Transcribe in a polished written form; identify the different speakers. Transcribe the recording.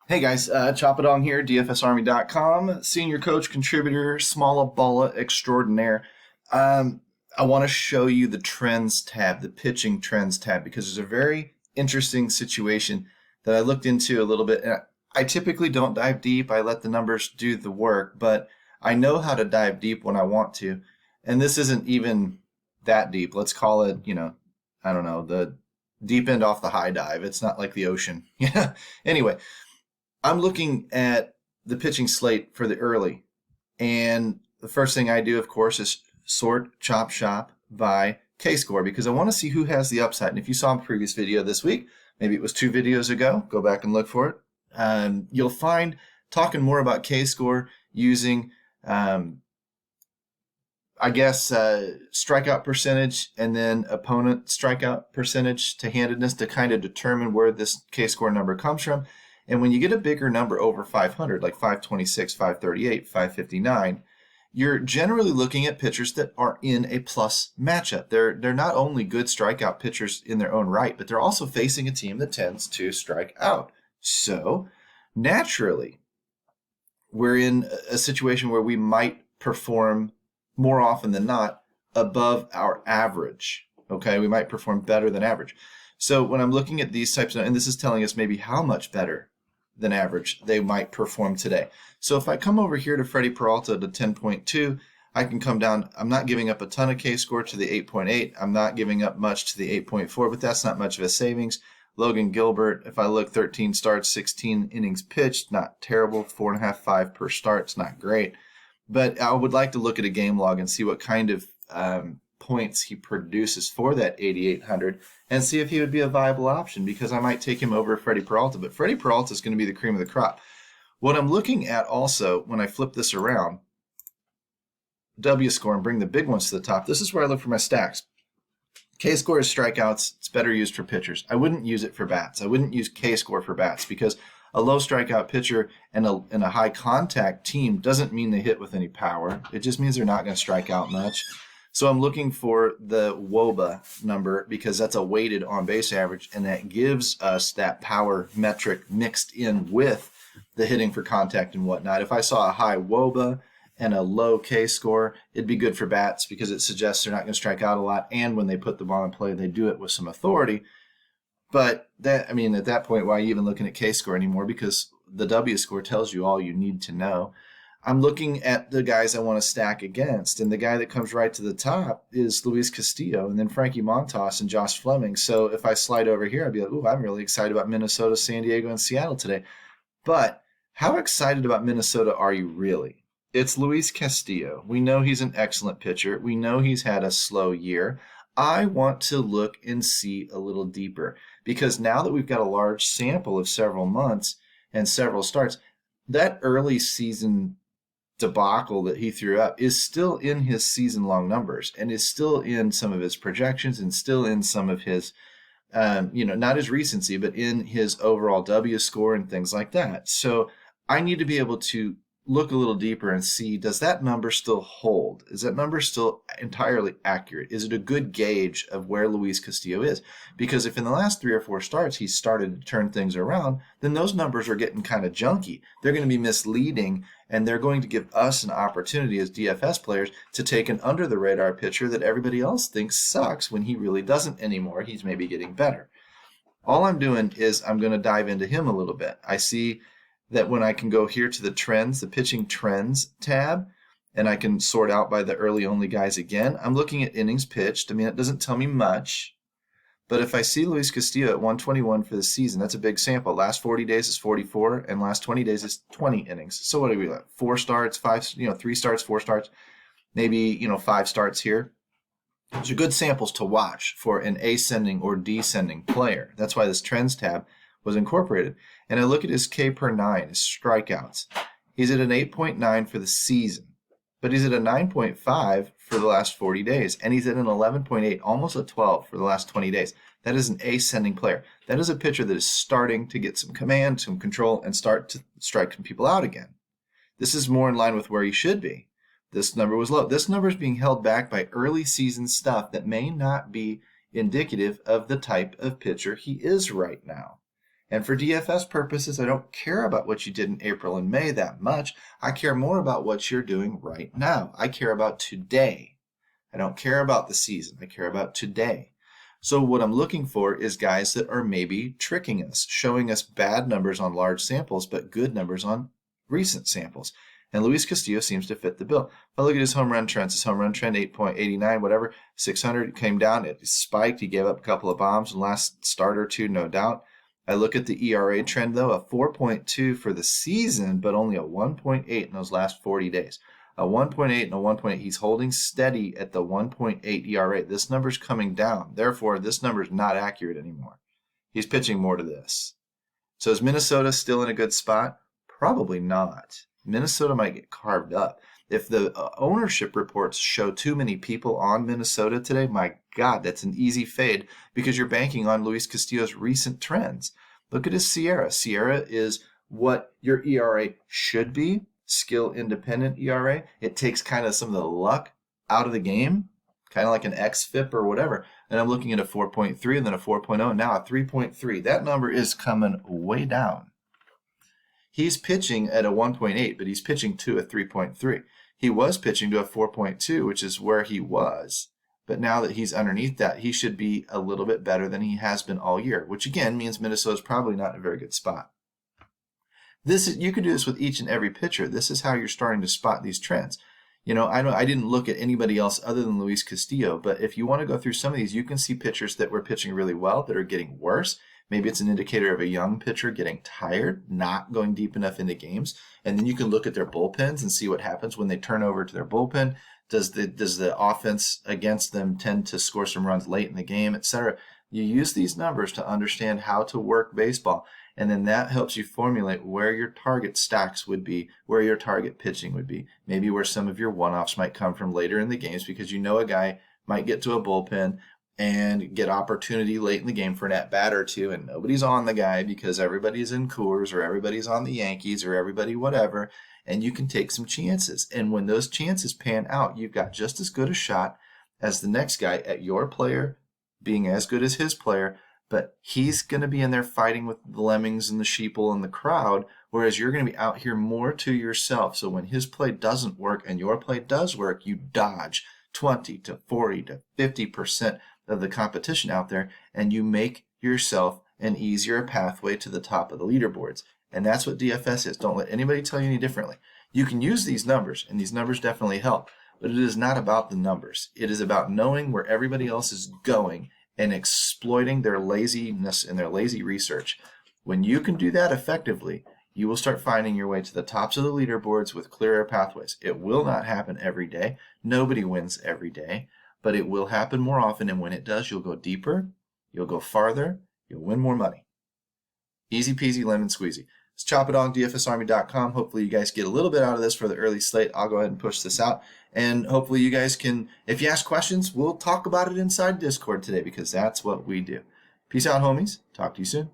Speaker 1: Hey guys, Choppadong here, DFSArmy.com, senior coach, contributor, small balla extraordinaire. I want to show you the trends tab, the pitching trends tab, because there's a very interesting situation that I looked into a little bit. And I typically don't dive deep. I let the numbers do the work, but I know how to dive deep when I want to. And this isn't even that deep. Let's call it, I don't know, the deep end off the high dive. It's not like the ocean. Yeah. Anyway, I'm looking at the pitching slate for the early. And the first thing I do, of course, is sort chop shop by K-score because I want to see who has the upside. And if you saw a previous video this week, maybe it was 2 videos ago, go back and look for it. You'll find talking more about K-score using, strikeout percentage and then opponent strikeout percentage to handedness to kind of determine where this K-score number comes from. And when you get a bigger number over 500, like 526, 538, 559, you're generally looking at pitchers that are in a plus matchup. They're not only good strikeout pitchers in their own right, but they're also facing a team that tends to strike out. So naturally, we're in a situation where we might perform more often than not above our average. Okay, we might perform better than average. So when I'm looking at these types of, and this is telling us maybe how much better than average they might perform today. So if I come over here to Freddie Peralta to 10.2, I can come down. I'm not giving up a ton of K-score to the 8.8. I'm not giving up much to the 8.4, but that's not much of a savings. Logan Gilbert, if I look, 13 starts, 16 innings pitched, not terrible. 4.5, 5 per start, it's not great. But I would like to look at a game log and see what kind of points he produces for that 8,800 and see if he would be a viable option because I might take him over Freddie Peralta. But Freddie Peralta is going to be the cream of the crop. What I'm looking at also when I flip this around, W score and bring the big ones to the top, this is where I look for my stacks. K-score is strikeouts. It's better used for pitchers. I wouldn't use it for bats. I wouldn't use K-score for bats because a low strikeout pitcher and a high contact team doesn't mean they hit with any power. It just means they're not going to strike out much. So I'm looking for the WOBA number because that's a weighted on-base average, and that gives us that power metric mixed in with the hitting for contact and whatnot. If I saw a high WOBA and a low K-score, it'd be good for bats because it suggests they're not going to strike out a lot, and when they put the ball in play, they do it with some authority. But that, I mean, at that point, why are you even looking at K-score anymore? Because the W score tells you all you need to know. I'm looking at the guys I want to stack against, and the guy that comes right to the top is Luis Castillo, and then Frankie Montas and Josh Fleming. So if I slide over here, I'd be like, "Ooh, I'm really excited about Minnesota, San Diego, and Seattle today." But how excited about Minnesota are you really? It's Luis Castillo. We know he's an excellent pitcher. We know he's had a slow year. I want to look and see a little deeper because now that we've got a large sample of several months and several starts, that early season debacle that he threw up is still in his season-long numbers and is still in some of his projections and still in some of his, not his recency, but in his overall W score and things like that. So I need to be able to look a little deeper and see, does that number still hold? Is that number still entirely accurate? Is it a good gauge of where Luis Castillo is? Because if in the last 3 or 4 starts he's started to turn things around, then those numbers are getting kind of junky. They're going to be misleading, and they're going to give us an opportunity as DFS players to take an under-the-radar pitcher that everybody else thinks sucks when he really doesn't anymore. He's maybe getting better. All I'm doing is I'm going to dive into him a little bit. I see that when I can go here to the trends, the pitching trends tab, and I can sort out by the early only guys again, I'm looking at innings pitched. I mean, it doesn't tell me much, but if I see Luis Castillo at 121 for the season, that's a big sample. Last 40 days is 44, and last 20 days is 20 innings. So what are we at? 4 starts, 5, 3 starts, 4 starts, maybe, 5 starts here. Those are good samples to watch for an ascending or descending player. That's why this trends tab was incorporated. And I look at his K per 9, his strikeouts. He's at an 8.9 for the season, but he's at a 9.5 for the last 40 days, and he's at an 11.8, almost a 12 for the last 20 days. That is an ascending player. That is a pitcher that is starting to get some command, some control, and start to strike some people out again. This is more in line with where he should be. This number was low. This number is being held back by early season stuff that may not be indicative of the type of pitcher he is right now. And for DFS purposes, I don't care about what you did in April and May that much. I care more about what you're doing right now. I care about today. I don't care about the season. I care about today. So what I'm looking for is guys that are maybe tricking us, showing us bad numbers on large samples, but good numbers on recent samples. And Luis Castillo seems to fit the bill. If I look at his home run trends, his home run trend, 8.89, whatever, 600, came down, it spiked, he gave up a couple of bombs in the last start or two, no doubt. I look at the ERA trend, though, a 4.2 for the season, but only a 1.8 in those last 40 days. A 1.8 and a 1.8. He's holding steady at the 1.8 ERA. This number's coming down. Therefore, this number's not accurate anymore. He's pitching more to this. So is Minnesota still in a good spot? Probably not. Minnesota might get carved up. If the ownership reports show too many people on Minnesota today, my God, that's an easy fade because you're banking on Luis Castillo's recent trends. Look at his Sierra. Sierra is what your ERA should be. Skill independent ERA. It takes kind of some of the luck out of the game, kind of like an XFIP or whatever. And I'm looking at a 4.3 and then a 4.0 and now a 3.3. That number is coming way down. He's pitching at a 1.8, but he's pitching to a 3.3. He was pitching to a 4.2, which is where he was. But now that he's underneath that, he should be a little bit better than he has been all year, which again means Minnesota's probably not in a very good spot. You can do this with each and every pitcher. This is how you're starting to spot these trends. You know, I didn't look at anybody else other than Luis Castillo, but if you want to go through some of these, you can see pitchers that were pitching really well that are getting worse. Maybe it's an indicator of a young pitcher getting tired, not going deep enough into games. And then you can look at their bullpens and see what happens when they turn over to their bullpen. Does the offense against them tend to score some runs late in the game, etc.? You use these numbers to understand how to work baseball. And then that helps you formulate where your target stacks would be, where your target pitching would be, maybe where some of your one-offs might come from later in the games because you know a guy might get to a bullpen and get opportunity late in the game for an at-bat or two, and nobody's on the guy because everybody's in Coors or everybody's on the Yankees or everybody whatever, and you can take some chances. And when those chances pan out, you've got just as good a shot as the next guy at your player being as good as his player, but he's going to be in there fighting with the lemmings and the sheeple and the crowd, whereas you're going to be out here more to yourself. So when his play doesn't work and your play does work, you dodge 20 to 40 to 50% of the competition out there, and you make yourself an easier pathway to the top of the leaderboards. And that's what DFS is. Don't let anybody tell you any differently. You can use these numbers, and these numbers definitely help, but it is not about the numbers. It is about knowing where everybody else is going and exploiting their laziness and their lazy research. When you can do that effectively, you will start finding your way to the tops of the leaderboards with clearer pathways. It will not happen every day. Nobody wins every day, but it will happen more often, and when it does, you'll go deeper, you'll go farther, you'll win more money. Easy peasy lemon squeezy. It's Choppadong, DFSArmy.com. Hopefully you guys get a little bit out of this for the early slate. I'll go ahead and push this out. And hopefully you guys can, if you ask questions, we'll talk about it inside Discord today because that's what we do. Peace out, homies. Talk to you soon.